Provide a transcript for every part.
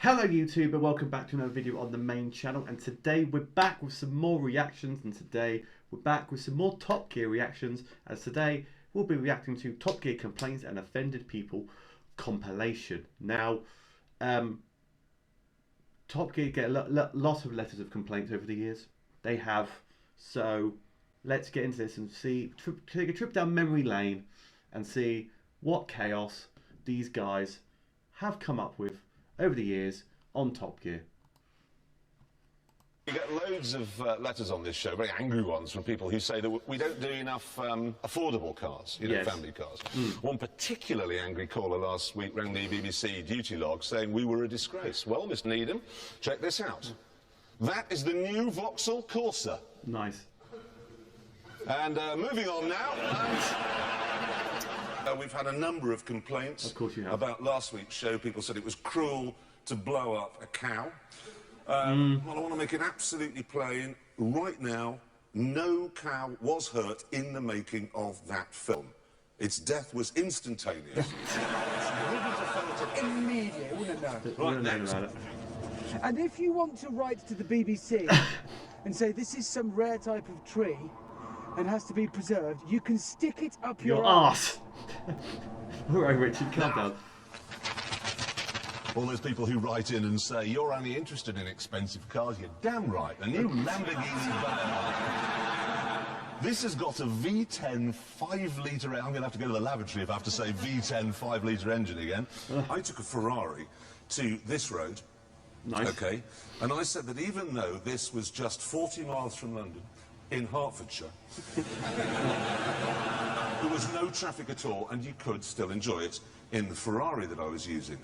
Hello YouTube and welcome back to another video on the main channel, and today we're back with some more reactions, and today we're back with some more Top Gear reactions, as today we'll be reacting to Top Gear Complaints and Offended People compilation. Now, Top Gear get a lot of letters of complaints over the years. They have, so let's get into this and see, take a trip down memory lane and see what chaos these guys have come up with over the years on Top Gear. We get loads of letters on this show, very angry ones, from people who say that we don't do enough affordable cars, you know, Yes. family cars. One particularly angry caller last week rang the BBC duty log saying we were a disgrace. Well, Mr. Needham, check this out. That is the new Vauxhall Corsa. Nice. And moving on now. We've had a number of complaints Of course you have. about last week's show. People said it was cruel to blow up a cow. Well, I want to make it absolutely plain. Right now, no cow was hurt in the making of that film. Its death was instantaneous. Immediate, wouldn't it? Right, next. And if you want to write to the BBC and say this is some rare type of tree and has to be preserved, you can stick it up your arse. Alright, Richard, calm down. All those people who write in and say, you're only interested in expensive cars, you're damn right. The new Lamborghini Aventador. This has got a V10 5-litre... I'm going to have to go to the lavatory if I have to say V10 5-litre engine again. I took a Ferrari to this road. Nice. Okay, and I said that even though this was just 40 miles from London, in Hertfordshire, there was no traffic at all, and you could still enjoy it in the Ferrari that I was using.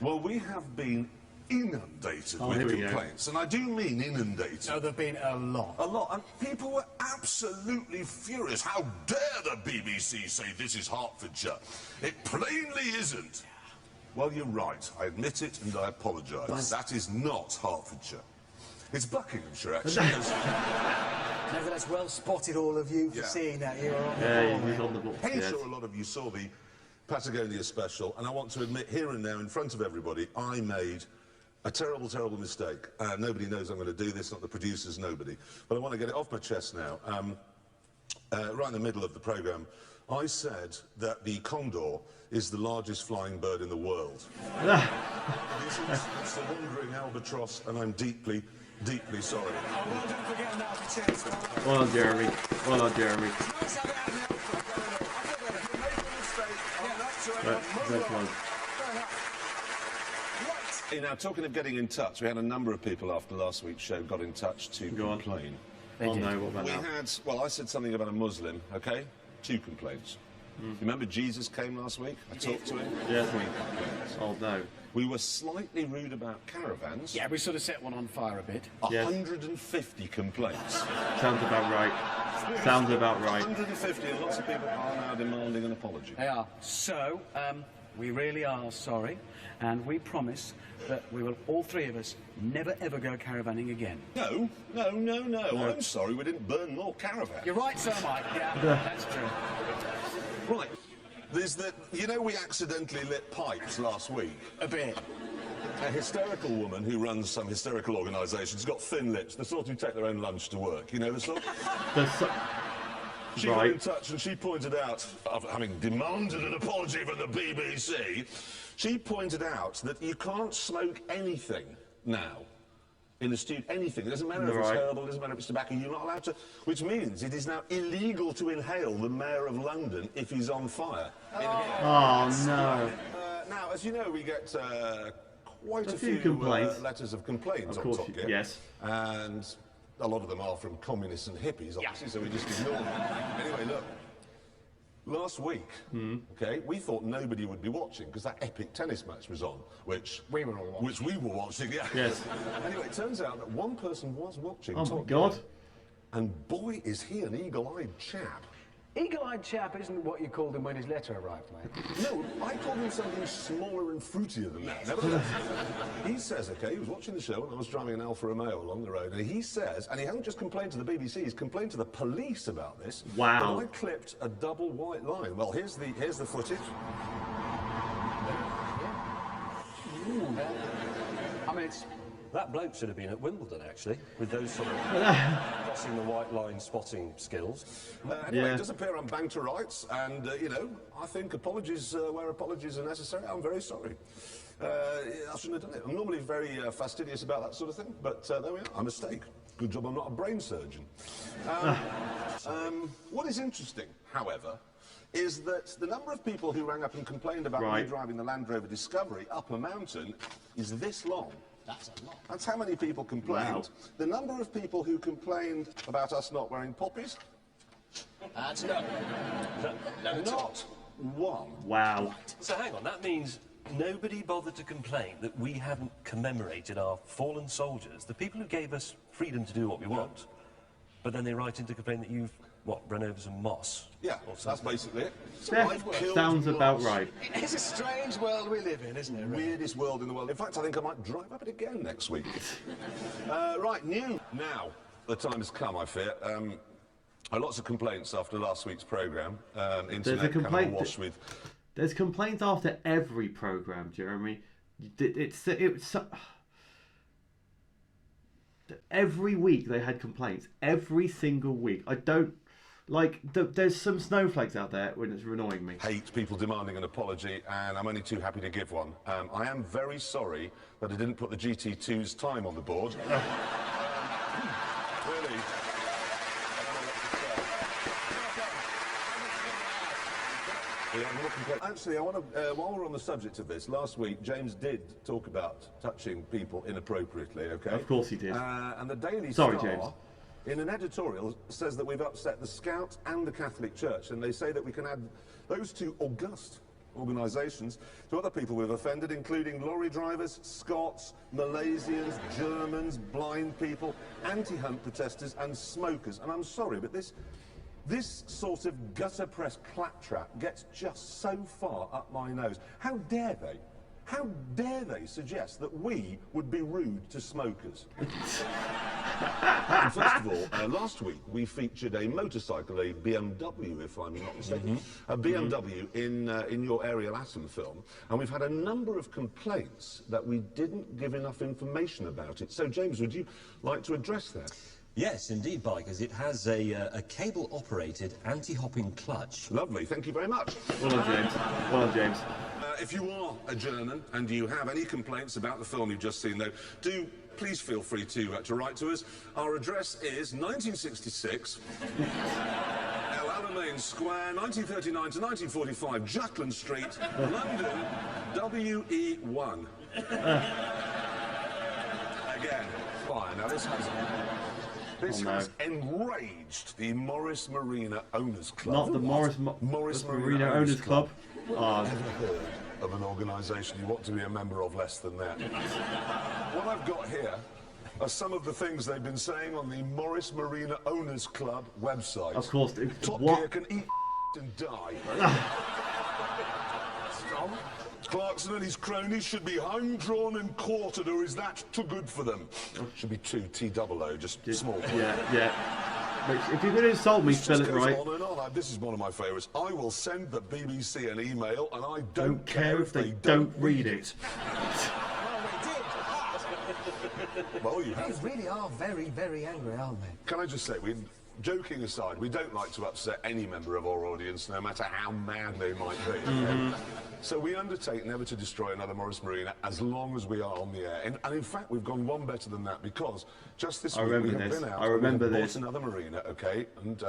Well, we have been inundated with complaints, and I do mean inundated. No, there have been a lot. A lot, and people were absolutely furious. How dare the BBC say this is Hertfordshire? It plainly isn't. Well, you're right. I admit it, and I apologise. That is not Hertfordshire. It's Buckinghamshire, actually. Nevertheless, well spotted, all of you, for seeing that. You are on the ball. He's on the ball. I'm sure a lot of you saw the Patagonia special, and I want to admit here and now, in front of everybody, I made a terrible, terrible mistake. Nobody knows I'm going to do this, not the producers, nobody. But I want to get it off my chest now. Right in the middle of the programme, I said that the condor is the largest flying bird in the world. It's the wandering albatross, and I'm deeply, deeply sorry. Oh, well done for getting that off your chest. Well done, Jeremy. Well done, Jeremy. Now, talking of getting in touch, we had a number of people after last week's show got in touch to complain. Oh no, what about We now? had, well, I said something about a Muslim, okay? 2 complaints. You remember Jesus came last week? I talked to him. Yeah. 3 complaints. Oh no. We were slightly rude about caravans. Yeah, we sort of set one on fire a bit. Yes. 150 complaints. Sounds about right. Sounds about right. 150, and lots of people are now demanding an apology. They are. So, we really are sorry, and we promise that we will, all 3 of us, never ever go caravanning again. No. I'm sorry we didn't burn more caravans. You're right, so am I. Yeah, that's true. Right. There's the, you know, we accidentally lit pipes last week. A bit. A hysterical woman who runs some hysterical organisation, has got thin lips, the sort who take their own lunch to work, you know, the sort. She got in touch and she pointed out, having demanded an apology from the BBC, she pointed out that you can't smoke anything now in the studio, anything. It doesn't matter if it's herbal, it doesn't matter if it's tobacco, you're not allowed to, which means it is now illegal to inhale the Mayor of London if he's on fire. Oh no. Now, as you know, we get quite a few letters of complaints on Top Gear. Yes. And a lot of them are from communists and hippies, obviously, so we just ignore them. Anyway, look. Last week, okay, we thought nobody would be watching because that epic tennis match was on, which we were watching, yeah. Yes. Anyway, it turns out that one person was watching. Oh my God. And boy, is he an eagle-eyed chap. Eagle-eyed chap isn't what you called him when his letter arrived, mate. No, I called him something smaller and fruitier than that. Nevertheless, he says, okay, he was watching the show and I was driving an Alfa Romeo along the road, and he says, and he hasn't just complained to the BBC, he's complained to the police about this. Wow. But I clipped a double white line. Well, here's the footage. comments. That bloke should have been at Wimbledon, actually, with those sort of crossing the white line spotting skills. Anyway, it does appear I'm bang to rights, and, you know, I think apologies where apologies are necessary. I'm very sorry. I shouldn't have done it. I'm normally very fastidious about that sort of thing, but there we are, a mistake. Good job I'm not a brain surgeon. What is interesting, however, is that the number of people who rang up and complained about me driving the Land Rover Discovery up a mountain is this long. That's a lot. That's how many people complained. Wow. The number of people who complained about us not wearing poppies? That's no. Not one. Wow. So hang on, that means nobody bothered to complain that we haven't commemorated our fallen soldiers, the people who gave us freedom to do what we want. But then they write in to complain that you've, what, run over some moss? Yeah, that's basically it. Yeah, I've killed sounds about moss. right. It's a strange world we live in, isn't it? Really? Weirdest world in the world. In fact, I think I might drive up it again next week. Right, new. Now, the time has come, I fear. Lots of complaints after last week's programme. Internet kind of awash with... There's complaints after every programme, Jeremy. It's every week they had complaints. Every single week. I don't... Like, there's some snowflakes out there when it's annoying me. Hate people demanding an apology, and I'm only too happy to give one. I am very sorry that I didn't put the GT2's time on the board. Really. Actually, I want to, while we're on the subject of this, last week James did talk about touching people inappropriately, okay? Of course he did. And the Daily Sorry, Star, James. in an editorial, says that we've upset the Scouts and the Catholic Church, and they say that we can add those two august organisations to other people we've offended, including lorry drivers, Scots, Malaysians, Germans, blind people, anti-hunt protesters and smokers. And I'm sorry, but this sort of gutter press claptrap gets just so far up my nose. How dare they? How dare they suggest that we would be rude to smokers? And first of all, last week we featured a motorcycle, a BMW, if I'm not mistaken, a BMW in your Ariel Atom film, and we've had a number of complaints that we didn't give enough information about it. So, James, would you like to address that? Yes, indeed, Bikers. It has a cable-operated anti-hopping clutch. Lovely, thank you very much. Well done, James. Well done, James. If you are a German and you have any complaints about the film you've just seen, though, do please feel free to write to us. Our address is 1966, El Alamein Square, 1939 to 1945, Jutland Street, London, WE1. Again, fine. Now this has enraged the Morris Marina Owners Club. Not the Morris Marina Owners Club. Never heard of an organisation you want to be a member of less than that. What I've got here are some of the things they've been saying on the Morris Marina Owners Club website. Of course. Top Gear can eat and die. Clarkson and his cronies should be hung, drawn and quartered, or is that too good for them? Should be 2 T-double-O, just small. Yeah. If you're going to insult me, spell it right. On and on. This is one of my favourites. I will send the BBC an email, and I don't care if they don't read it. Well, you have. They really are very, very angry, aren't they? Can I just say, joking aside, we don't like to upset any member of our audience, no matter how mad they might be. So we undertake never to destroy another Morris Marina as long as we are on the air. And in fact, we've gone one better than that, because just this week we have been out and bought another marina, okay? And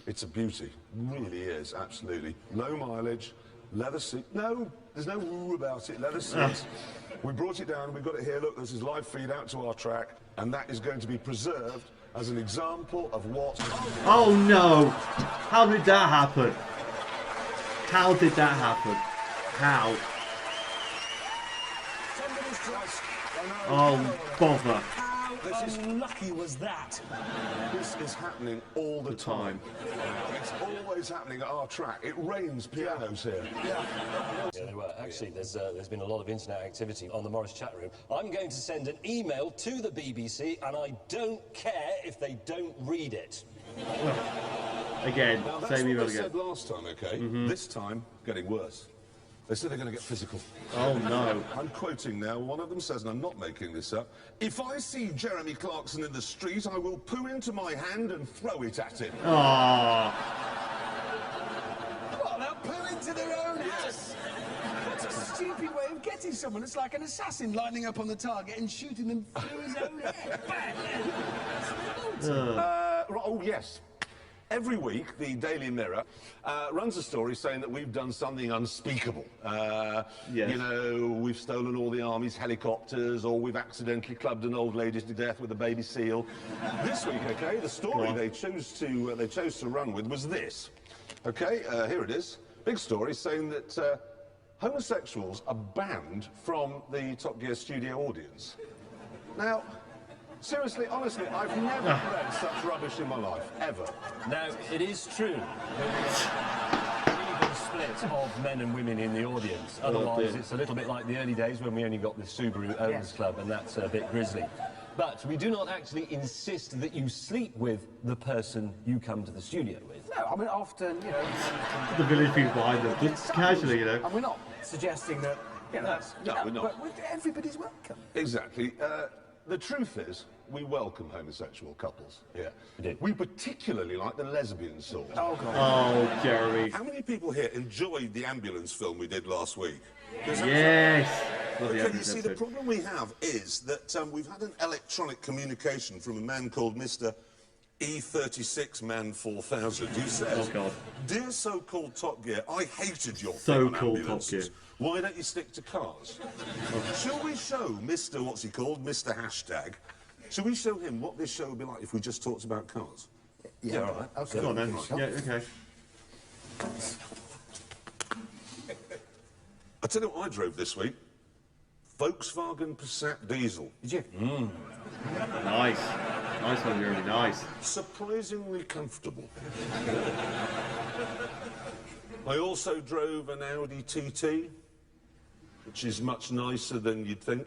it's a beauty. Really is, absolutely. Low mileage, leather seat. No, there's no woo about it, leather seats. We brought it down, we've got it here. Look, this is live feed out to our track, and that is going to be preserved as an example of what... Oh no! How did that happen? How did that happen? How? Oh, bother. How unlucky was that? This is happening all the time. It's always happening at our track. It rains pianos here. Actually, there's been a lot of internet activity on the Morris chat room. I'm going to send an email to the BBC, and I don't care if they don't read it. Again, Now, that's same what email I again. said last time, okay? This time, getting worse. They said they're going to get physical. Oh no. I'm quoting now. One of them says, and I'm not making this up, "If I see Jeremy Clarkson in the street, I will poo into my hand and throw it at him." Ah. What, they'll poo into their own house? That's a stupid way of getting someone. It's like an assassin lining up on the target and shooting them through his own head. Oh, yes. Every week, the Daily Mirror runs a story saying that we've done something unspeakable. Yes. You know, we've stolen all the army's helicopters, or we've accidentally clubbed an old lady to death with a baby seal. This week, okay, the story they chose to run with was this. Okay, here it is. Big story saying that homosexuals are banned from the Top Gear studio audience. Now, seriously, honestly, I've never read such rubbish in my life, ever. Now, it is true that we are an even split of men and women in the audience. Otherwise, it's a little bit like the early days when we only got the Subaru Owners Club, and that's a bit grisly. But we do not actually insist that you sleep with the person you come to the studio with. No, I mean, often, you know... The village people behind them, just casually, you know. And we're not suggesting that, you know, that's... No, we're not. But everybody's welcome. Exactly. The truth is, we welcome homosexual couples. Yeah. We do. We particularly like the lesbian sort. Oh, God. Oh, Jeremy. How many people here enjoyed the ambulance film we did last week? Yes. Okay, you see, the problem we have is that we've had an electronic communication from a man called Mr. E36 Man 4000, who says, Oh, God. "Dear so-called Top Gear, I hated your So-called film on Top Gear. ambulances. Why don't you stick to cars?" Shall we show Mr. what's he called, Mr. Hashtag, shall we show him what this show would be like if we just talked about cars? Yeah, all right. Okay. Go on then. Yeah, okay. I tell you what I drove this week. Volkswagen Passat diesel. Did you? Nice. Nice one, Jeremy. Nice. Surprisingly comfortable. I also drove an Audi TT, which is much nicer than you'd think.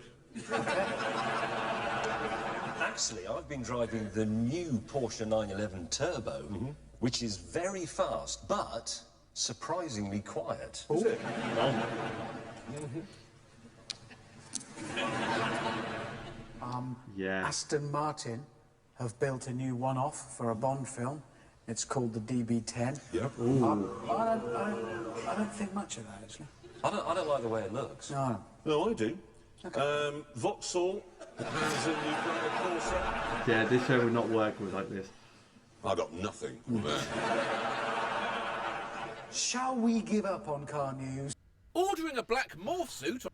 Actually, I've been driving the new Porsche 911 Turbo, which is very fast, but surprisingly quiet. Is it? Yeah. Aston Martin have built a new one-off for a Bond film. It's called the DB10. Yeah. I don't think much of that, actually. I don't like the way it looks. No. No, I do. Vauxhall has a new Brother Corsa. Yeah, this show would not work with like this. I got nothing there. Shall we give up on car news? Ordering a black morph suit.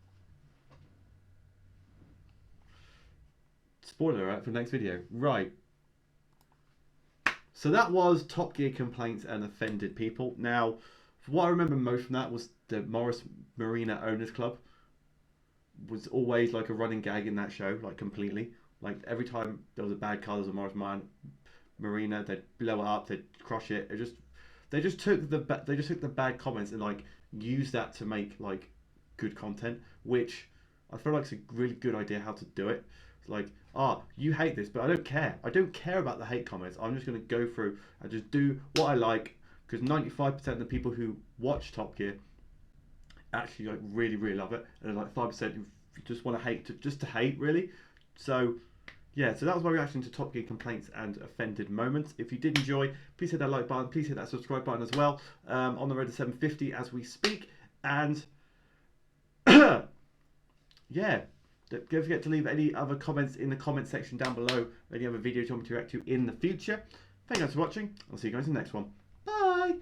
Spoiler alert for the next video. Right. So that was Top Gear complaints and offended people. Now, what I remember most from that was the Morris Marina Owners Club was always like a running gag in that show, like completely. Like every time there was a bad car, there was a Morris Marina, they'd blow it up, they'd crush it. They just took the bad comments and like used that to make like good content, which I feel like it's a really good idea how to do it. It's like, you hate this, but I don't care. I don't care about the hate comments. I'm just going to go through and just do what I like, because 95% of the people who watch Top Gear actually like really, really love it, and like 5% who just want to hate, just to hate really. So yeah, so that was my reaction to Top Gear complaints and offended moments. If you did enjoy, please hit that like button, please hit that subscribe button as well. On the road to 750 as we speak, and yeah, don't forget to leave any other comments in the comment section down below, any other videos you want me to react to in the future. Thank you guys for watching. I'll see you guys in the next one. Bye.